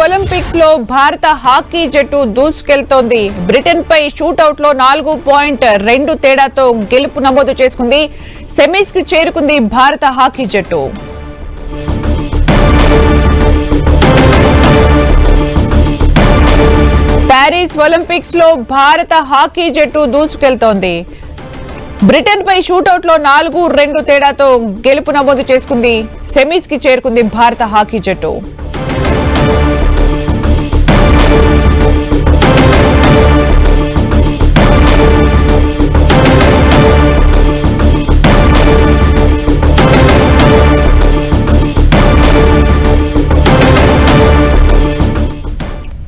Olympics లో భారత hockey జట్టు దూసుకెళ్తోంది. బ్రిటన్ పై షూటౌట్ లో 4.2 తేడాతో గెలుపు నమోదు చేసుకుంది. సెమీస్ కి చేరుకుంది భారత హాకీ జట్టు. ప్యారిస్ ఒలింపిక్స్ లో భారత హాకీ జట్టు దూసుకెళ్తోంది. బ్రిటన్ పై షూటౌట్ లో 4-2 తేడాతో గెలుపు నమోదు చేసుకుంది. సెమీస్ కి చేరుకుంది భారత హాకీ జట్టు.